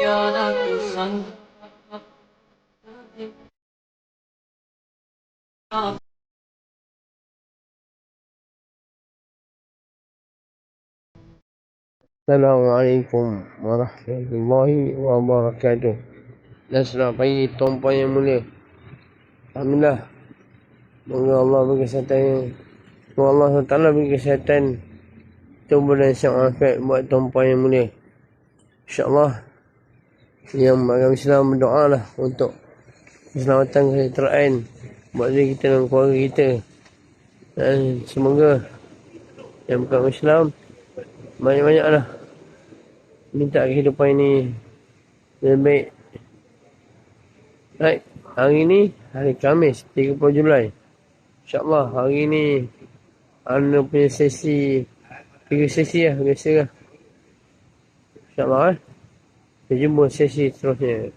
tiada kusangka Assalamualaikum warahmatullahi wabarakatuh. Dan selamat pagi tuan-puan yang mulia. Alhamdulillah. Semoga Allah beri kesihatan. Semoga Allah SWT beri kesihatan, tubuh dan sihat walafiat buat tuan-puan yang mulia. InsyaAllah yang agama Islam berdoa lah untuk keselamatan kesejahteraan buat diri kita dan keluarga kita. Dan semoga yang bukan Islam banyak-banyaklah minta kehidupan ini lebih baik. Baik, hari ni hari Khamis 30 Julai. InsyaAllah hari ni anda punya sesi 3 sesi lah, biasa lah. InsyaAllah kita jumpa sesi seterusnya.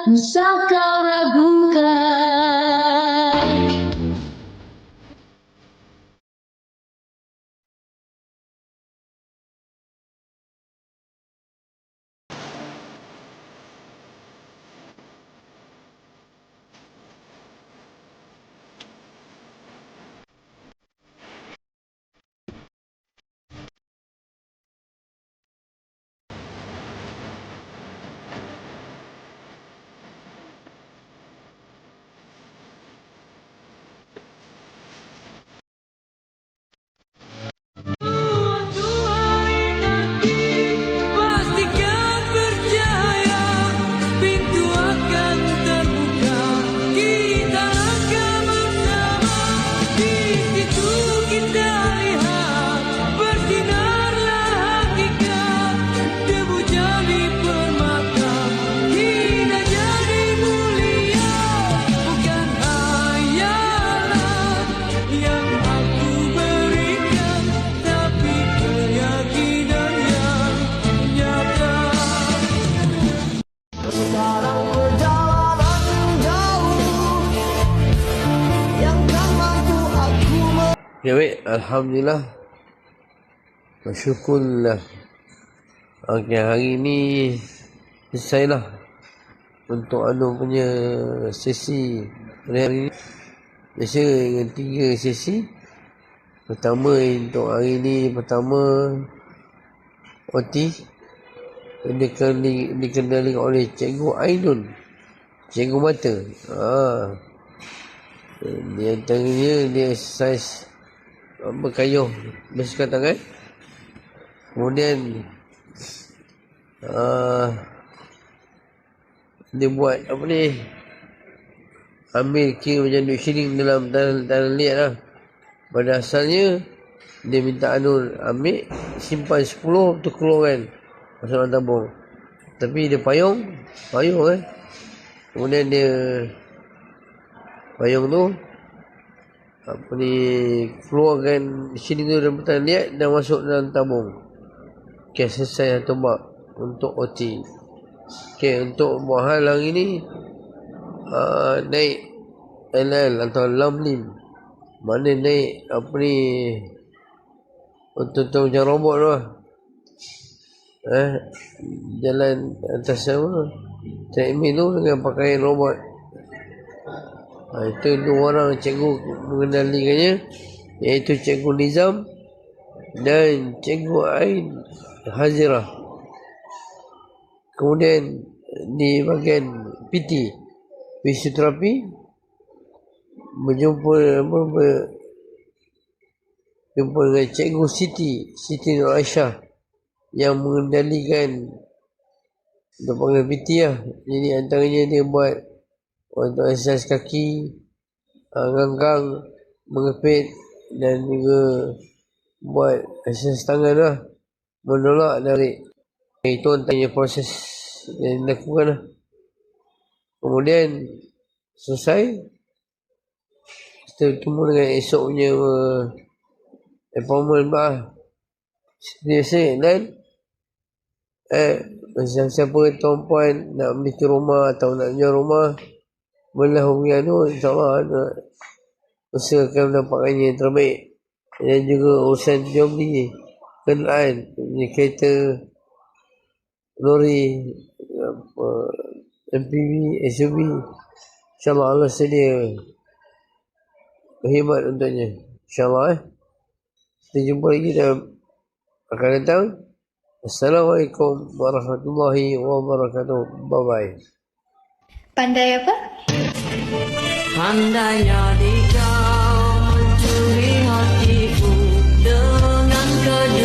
Bisa kau ragukan. Ya baik, Alhamdulillah. Bersyukurlah. Okey, hari ni selesailah untuk anu punya sesi hari ni. Biasa dengan 3 sesi. Pertama untuk hari ni, pertama OT dikendalikan oleh Cikgu Ainun, Cikgu Mata. Di antaranya dia exercise berkayuh bersukan tangan. Kemudian dia buat apa ni, ambil kira macam duk shilling dalam liat lah. Pada asalnya dia minta Anul ambil simpan 10 tu keluarkan masuk dalam tabung. Tapi dia payung kan. Kemudian dia payung tu apa ni, keluarkan shilling tu dalam liat dan masuk dalam tabung. Okey, selesai satu bab untuk OT. Okey, untuk buat hal hari ni naik LL atau lam-lim. Mana naik apa ni, untuk macam robot tu lah. Jalan atas apa, treadmill tu dengan pakaian robot. Itu 2 orang cikgu mengendalikannya, iaitu Cikgu Nizam dan Cikgu Ain Hazirah. Kemudian di bahagian PT, fisioterapi, jumpa dengan Cikgu Siti Nur Aisyah yang mengendalikan Untuk panggil PT lah. Jadi antaranya dia buat untuk exercise kaki, ngangkang, mengepit dan juga buat exercise tangan lah. Menolak dari itu antaranya proses yang dilakukan lah. Kemudian selesai, kita bertemu dengan esoknya appointment lah. Biasa dan siapa tuan-puan nak memiliki rumah atau nak jual rumah, boleh hubungi Anu, insyaAllah usahakan mendapatkannya yang terbaik. Dan juga urusan jual beli kenderaan, kereta, lori, MPV, SUV, insyaAllah Allah sedia berkhidmat untuknya, insyaAllah. Kita jumpa lagi dalam akan datang. Assalamualaikum warahmatullahi wabarakatuh. Bye-bye. Pandai apa? Pandainya dikau